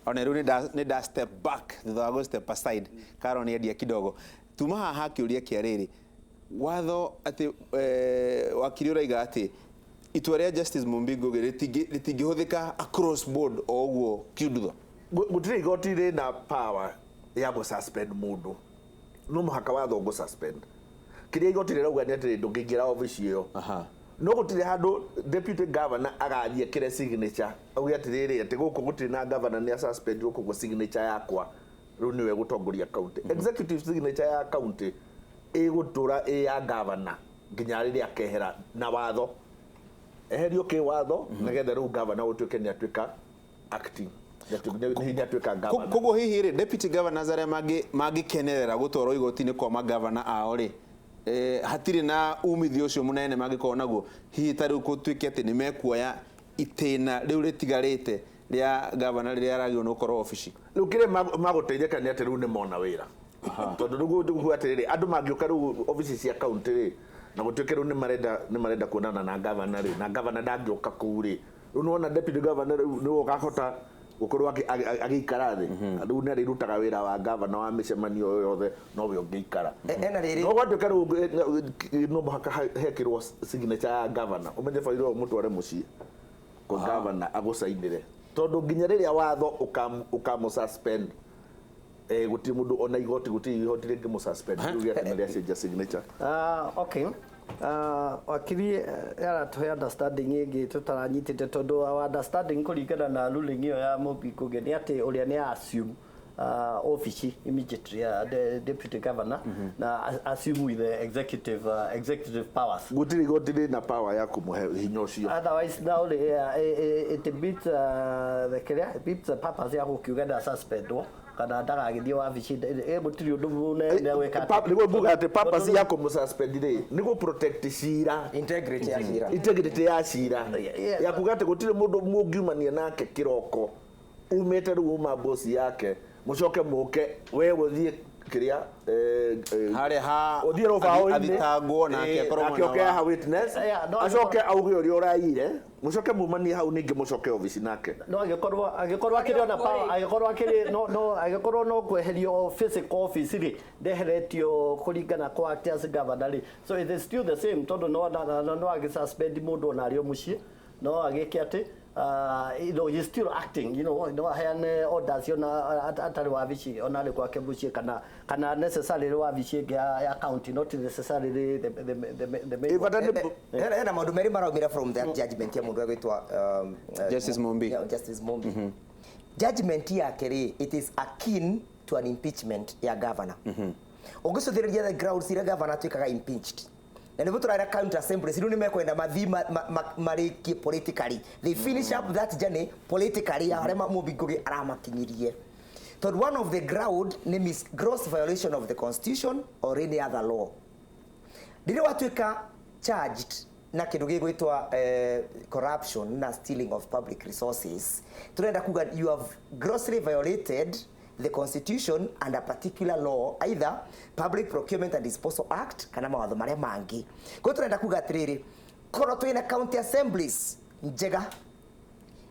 ona riu ni da step back thutha wa go step aside karo ni endia kidogo tuma haha kiuria kia riri watho ati wakiri uraiga ati itua ria Justice Mumbi Ngugi ritingihuthika across board o uguo kiundutho gutire igoti ri na power ya go suspend mundu no muhaka watho go suspend kiria igoti rirauga ni ati ndungingira office iyo no gutire handu deputy governor agathie kire signature auge atiriri ati guku gutire na governor ni suspend guku go signature yakwa riu niwe gutongoria county executive signature ya county igutura ya governor nginya riria akehera na watho eherio ki watho nigetha riu governor utuike ni atuika acting koguo hihi ri deputy governors aria magikenerera gutwarwo igoti-ini kwa magavana ao ri hatiri na umithio ucio munene magikorwo naguo hihi ta riu gutuike ati ni mekuoya itena riu ritigarite ria governor riria aragio no korwo office riu kire maguteitheka ni ati riu ni mona wira tondu riu atiriri andu mangiuka riu office cia county ri na gutuike riu ni marenda kuonana na governor ri na governor ndangioka kuu ri riu nona deputy governor riu ni ukahota gukorwo agikara thi riu ni rirutaga wira wa governor wa micemanio yothe no we ungiikara ena riri no gwaduka riu no muhaka hekirwo signature ya governor umenye fairo mutware mucii ko governor agusainire tondu nginya riria watho ukamu suspend guti mundu ona igoti guti igoti ringi mu suspend riu kana ria signature okay wakiri yara to understanding ingi tutaranyitite tondu wa understanding kuringana na ruling iyo ya Mumbi Ngugi ni ati uria ni assume office immediately deputy governor na assume with the executive powers gutiri gotiri na power ya kumuhe hinyo cio otherwise now it beats the purpose ya gukiuga na suspendwo kana ndagagithie wabici mutiri undu munene weka nigo mbuga ati purpose ya kumususpend ri nigo protect cira integrity ya cira ya kuga ati gutiri mundu mungiumania nake kiroko umete ruuma boss yake mucoke muke we guthie kiria hari ha uthie roba athitangwo nake akoke ha witness acoke auge uri uraire mucoke mumanie hau ningi mucoke office nake no agikorwo akiri ona power agikorwo no kweherio physical office ri ndeheretio kuringana kwa act as governor ri so it is still the same tondu no agisuspend mundu ona ario mucii no agike ati he's still acting hayane orders atari wabici onale kwake mucii kana necessarily wabici ya county not necessarily the main ena maundu meri maraumira from that judgment ya mundu agwitwa Justice Mumbi judgment yake ri it is akin to an impeachment ya governor ugicuthiria the grounds ira governor atuikaga impeached na nibu turara county assembly riu ni mekwenda mathima mariki politically they finish up that journey politically arema Mumbi Ngugi aramakinyirie tondu one of the ground name is gross violation of the constitution or any other law ndire watuika charged na kindu gigwitwa corruption na stealing of public resources turenda kuga you have grossly violated the constitution and a particular law either Public Procurement and Disposal Act kana mawatho maria mangi ko turenda kuga atiriri kono twina county assemblies njega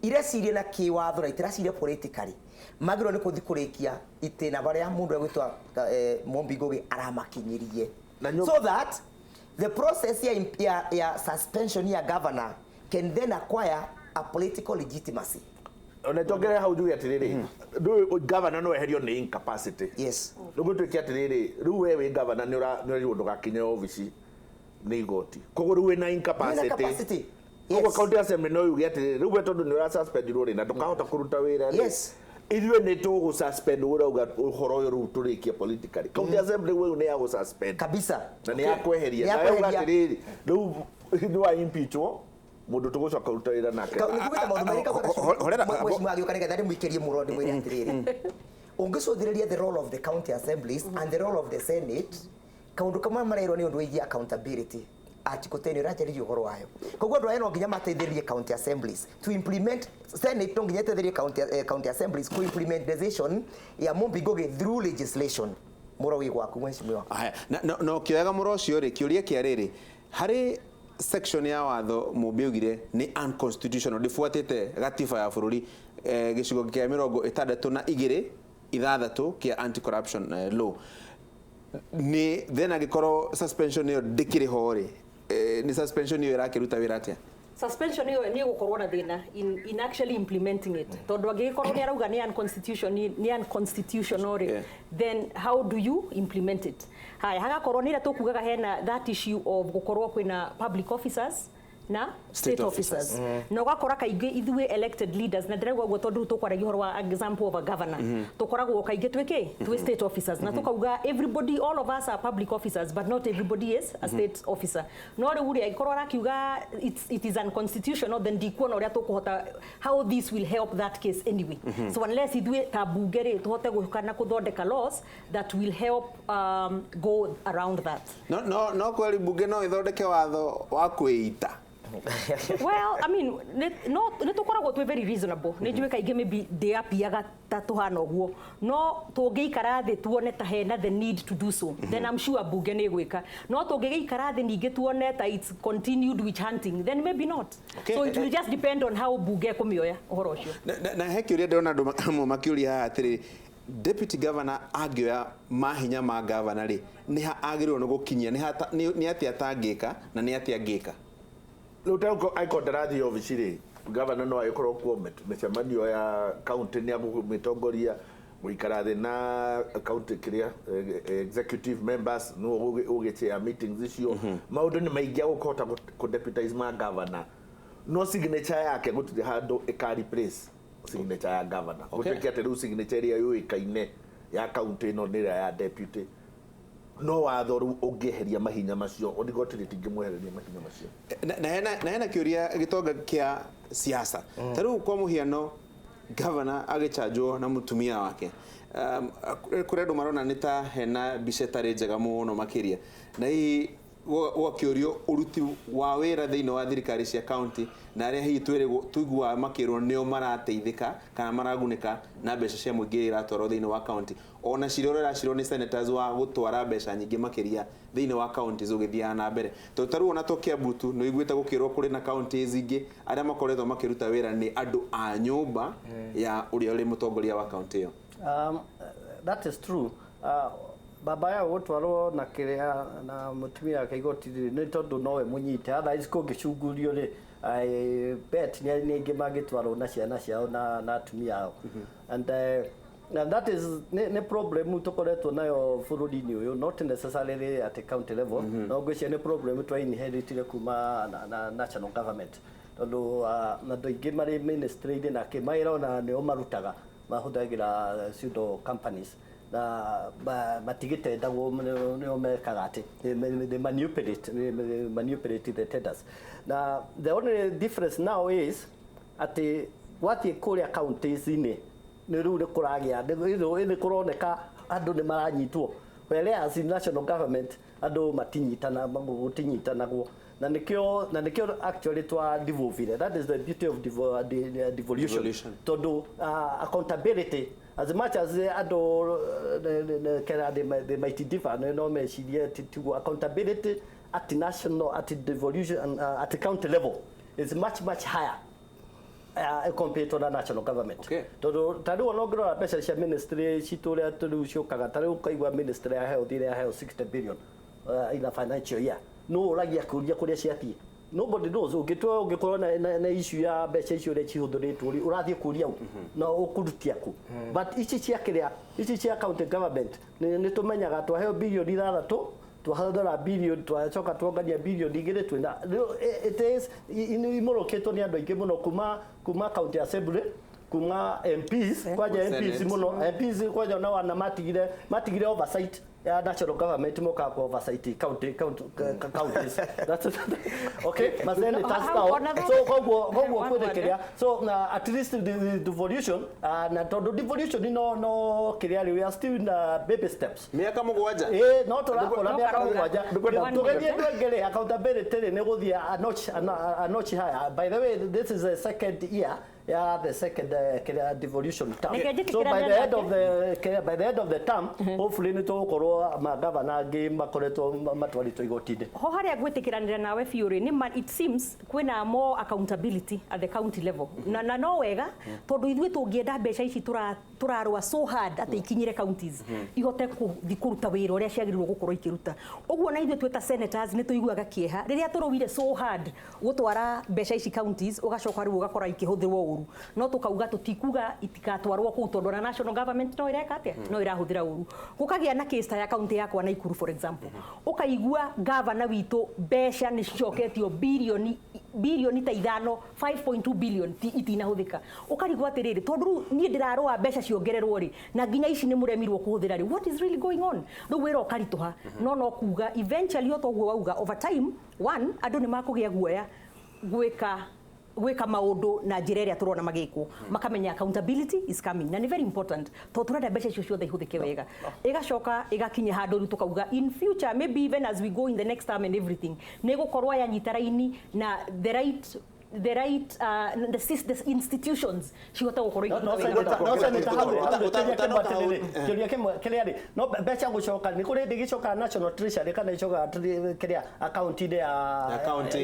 ire ciria na kiwatho na itiraciria politically magiro ni kuthi kurikia itena baria mundu agwitwa Mumbi Ngugi aramakinyirie so that the process ya suspension ya governor can then acquire a political legitimacy ona tongere hau juge atiriri ndu governor no eherio ni incapacity yes ndugu twiki atiriri riu we governor ni uri undu gakinye office ni igoti kogo riu na incapacity kogo county assembly no yuge atiriri riu we tondu ni ura suspend ruri na ndukahota kuruta wira yes ithuĩ nĩ tũgũ-suspend ũrauga ũhoro ũyũ rĩu tũrĩkie politically county assembly we nĩ ya gũ-suspend kabisa na nĩ ya kweheria na yauga atĩrĩrĩ rĩu nĩ wa impeachwo mundu tugucoka ruta wira nake nikuita maundu mari kaga mheshimiwa agioka nigetha ndimuikirie murondi mwiri atiriri ungicuthireria the role of the county assemblies and the role of the senate kaundu kama marairwo ni undu wigi accountability atikoteni rajaririo horo wayo koguo ndo eno nginya mateithĩrĩrie county assemblies to implement senate no nginya teithĩrĩrie county assemblies to implement decision ya Mumbi Ngugi through legislation muro wi gwaku mheshimiwa no kioyaga muro cio ri kiuria kia riri hari section ya watho mubiugire ni unconstitutional difuatite gatiba ya bururi gicigo kia 62 ithathatu kia anti corruption law ni then agikoro suspension yo dikiri hori ni suspension yo irakiruta wira atia suspension ni gukorwo na thina in actually implementing it tondu agikorwo ni arauga ni unconstitutional then how do you implement it haya hagakorwo ni tukugaga hena that issue of gukorwo kwina public officers na state officers no gakora kaingi ithue elected leaders na ndirego gwo tondu tukwaragia horo wa example of a governor tukoragwo kaingi twi state officers na tukauga everybody all of us are public officers but not everybody is a state officer no ri agikorwo arakiuga it is unconstitutional then dikuona uria tukuhota how this will help that case anyway so unless ithue ta bunge ri tuhote gukana kuthondeka laws that will help go around that no kweli bunge no ithondeke watho wa kwĩita well I mean no tukoragwo twe very reasonable ni njue kaingi maybe they apiaga ta tuhana uguo no tungiikara thi tuone ta hena the need to do so then I'm sure bunge ni gwika no tungiikara thi ningi tuone ta it's continued witch hunting then maybe not so it will just depend on how bunge kumioya uhoro ucio na hekiuria ndona andu makiuria atiri deputy governor agioya mahinya ma governor ri ni ha agirwo no gukinyia ni atia tangika na ni atia ngika Lutauko aiko ndarathi ofisiri governor no akorwo kuo mecemanio ya county ni amumitongoria muikarathi na county kiria executive members no ugeche meetings icio maundu ni maingi gukota ku deputize ma governor no signature yake gutire handu ika replace signature ya governor gutike ate signature ya yuikaine ya county no nira ya deputy no watho ungeheria mahinya macio ondigotire tingimwehereria mahinya macio na hena kiuria gitonga kia siasa taru kwa muhiano governor agichanjwo na mutumia wake kuredo marona nita hena bicetare njega muno makiria na hii wa kiurio uruti wa wira thiino wa thirikari cia county na aria hi tuigua makirwo nio marateithika kana maraguneka na mbeca cia muingi iratwaro thiino wa county ona cirorera ciro ni senators wa gutwara mbeca nyingi makiria thiino wa county zugithia na mbere to taru ona tokia butu no igwita gukirwo kuri na counties ingi aria makoretwo makiruta wira ni andu a nyumba ya uria uri mutongoria wa county yo that is true baba ya gutwarwo na kiria na mutumia yake igoti ni tondu nowe munyite otherwise kungicungurio ri I bet ni ingi magitwarwo na ciana ciao na atumia yao and that is ne problem tukoretwo nayo bururi-ini uyu not necessarily at the county level no ngwĩciria ni problem twa inheritire kuma na national government tondu na ndoingi mari ministry na kimaira ona nio marutaga mahuthagira pseudo companies na matigite ndagwo nio mekaga ati they manipulate the tenders na the only difference now is ati wathi kuria counties ini ni riu ni kuragia ni kuroneka andu ni maranyitwo whereas in national government andu matinyitana gutinyitanaguo na nikio actually twa devolve. That is the beauty of devolution. Tondu accountability as much as they might differ no meciria to accountability at national at devolution and at the county level is much higher compared to the national government. Tondu tadu onogro pesa cia ministry cituria turu ciokaga tari ukaigwa ministry ya health ira health 60 billion in a financial year no ragia kuria ciatie nobody knows ungikorwo na issue ya mbeca icio ria cihuthuritwo urathie kuria na ukurutia ku but ici cia county government ni tumenyaga twaheo billion 6 twahadora billion twacoka tuongania billion 2 twina it is imoroketwo ni andu aingi muno kuma county assembly kuma MPs kwaja MPs muno MPs kwaja na wana matigire oversight ya national government moka kwa oversight counties that's okay mazene tasao so gogo kwethekeria so at least the devolution na todo devolution no kiria we are still in baby steps miaka mugwanja no turakora miaka mugwanja tugerie ndwengere accountability ne guthia a notch higher. By the way, this is the second year ya the second devolution term. Reke So by njĩkĩra the end nene of the term, hopefully nĩ tũgũkorwo magavana angĩ makoretwo matwarĩtwo igoti-inĩ. ho haria gwĩtĩkĩranĩra nawe biũ nĩ ma it seems kwĩna more accountability at the county level na no wega tondũ ithuĩ tũngĩenda mbeca ici tũrarũa so hard atĩ ikinyire counties ihote kũruta wĩra ũrĩa ciagĩrĩirwo gũkorwo ikĩruta. Ũguo na ithuĩ twĩta senators nĩ tũiguaga kĩeha rĩrĩa tũrũire so hard gũtwara mbeca ici counties ũgacoka rĩu ũgakora ikĩhũthĩrwo ũru, no tũkauga tũtikuga itikatwarwo kũu tondũ na national government no ĩreka atĩa no ĩrahũthĩra ũru. Gũkagĩa na case ta ya county yakwa Naikuru for example, ũkaigua governor witũ mbeca nĩ cicoketio bilioni ta 5.2 billion itinahũthĩka. Ũkarigwo atĩrĩrĩ tondũ rĩu niĩ ndĩrarũa mbeca ciongererwo rĩ na nginya ici nĩ mũremirwo kũhũthĩra rĩ, what is really going on? Rĩu wĩra ũkaritũha no kuga eventually o toguo wauga over time one andũ nĩ makũgĩa guoya gwĩka maũndũ na njĩra ĩrĩa tũrona magĩkwo makamenya accountability is coming na nĩ very important tondũ tũrenda mbeca icio ciothe ihũthĩke wega ĩgacoka ĩgakinya handũ rĩu tũkauga in future maybe even as we go in the next term and everything nĩ gũkorwo yanyita raini na the institutions cihote gũkorwo no mbeca gũcoka nĩ kũrĩ ndĩgĩcoka national treasury kana icoka kĩrĩa account-inĩ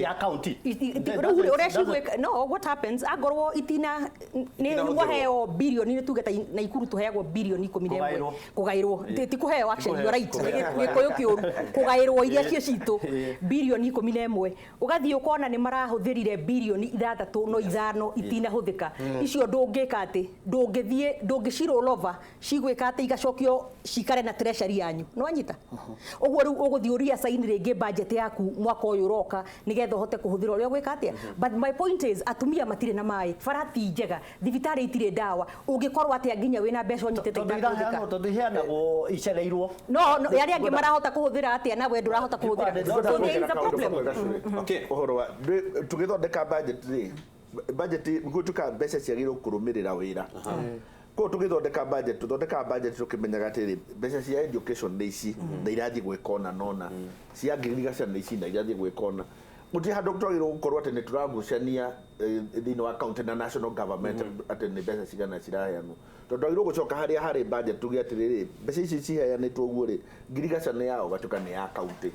ya county ũrĩa cigwĩka no what happens angorwo itina nĩ waheo bilioni nĩ tuge ta Naikuru tũheagwo bilioni 11 kũgaĩrwo ti kũheo action you right gĩkũyũ kĩũru kũgaĩrwo iria cio citũ bilioni 11 ũgathiĩ ũkona nĩ marahũthĩrire bilioni 6 no 5 itinahũthĩka icio ndũngĩka atĩ ndũngĩcirolova cigwĩka atĩ igacokio cikare na treasury yanyu no anyita ũguo rĩu ũgũthiĩ ũria sign rĩngĩ budget yaku mwaka ũyũ ũroka nĩgetha ũhote kũhũthĩra ũrĩa gwĩka atĩa. But my point is atumia matirĩ na maĩ, barati njega, thibitarĩ itirĩ ndawa, ũngĩkorwo atĩa nginya wĩna mbeca ũnyitĩte itahũthĩka tondũ iheanagwo icereirwo no arĩa angĩ marahota kũhũthĩra atĩa na we ndũrahota kũhũthĩra so there is a problem. Ũhoro wa tũgĩthondeka budget gũtuĩka mbeca ciagĩrĩirwo kũrũmĩrĩra wĩra ko tũgĩthondeka budget tũkĩmenyaga atĩrĩ mbeca cia education nĩ ici na irathiĩ gwĩkona nona cia ngirigaca nĩ ici na irathiĩ gwĩkona gũtirĩ handũ twagĩrĩirwo gũkorwo atĩ nĩ tũragucania thĩinĩ wa county na national government atĩ nĩ mbeca cigana ciraheanwo tondũ twagĩrĩirwo gũcoka harĩa harĩ budget tuge atĩrĩrĩ mbeca ici ciheanĩtwo ũguo rĩ ngirigaca nĩ yao gatuĩka nĩ ya county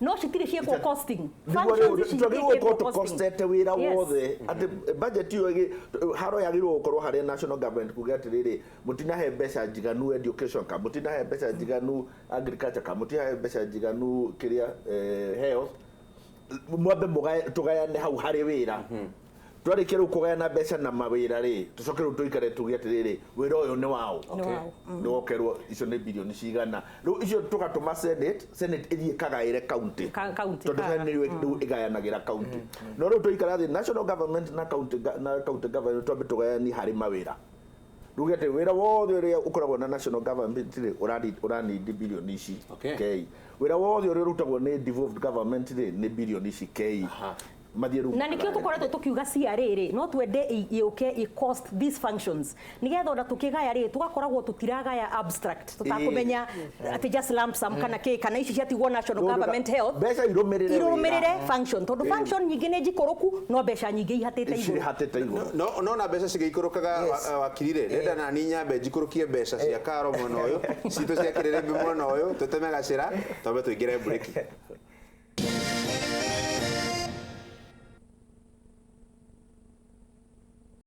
no citirĩ ciĩkwo costing costete wĩra wothe atĩ budget ĩyo haro yagĩrĩirwo gũkorwo harĩa national government kuga atĩrĩrĩ mũtinahe mbeca njiganu education ka mũtinahe mbeca njiganu agriculture ka mũtinahe mbeca njiganu kĩrĩa health mwambe tũgayane hau harĩ wĩra twarĩkia rĩu kũgayana mbeca na mawĩra rĩ tũcoke rĩu tũikare tuge atĩrĩrĩ wĩra ũyũ nĩ wao nĩwokerwo icio nĩ bilioni cigana rĩu icio tũgatũma senate ĩthiĩ kagaĩre county tondũ senate rĩu ĩgayanagĩra county no rĩu tũikara thĩ national government na county government twambe tũgayanie harĩ mawĩra ruge atĩ wĩra wothe ũrĩa ũkoragwo na national government rĩ ũranindi bilioni ici wĩra wothe ũrĩa ũrutagwo nĩ devolved government rĩ nĩ bilioni ici na nĩkĩo tũkoretwo tũkiuga CRA rĩ no twende yũke cost these functions nĩgetha ona tũkĩgaya rĩ tũgakoragwo tũtiragaya abstract tũtakũmenya atĩ just lump sum kana kana ici ciatigwo national government health mbeca irũmĩrĩre function tondũ function nyingĩ nĩ njikũrũku no mbeca nyingĩ ihatĩte igũrũ no na mbeca cigĩikũrũkaga wakirire renda na niĩ nyambe njikũrũkie mbeca cia Karo mwena ũyũ citũ cia Kĩrĩrĩmbĩ mwena ũyũ tũteme gacĩra twambe tũingĩre break.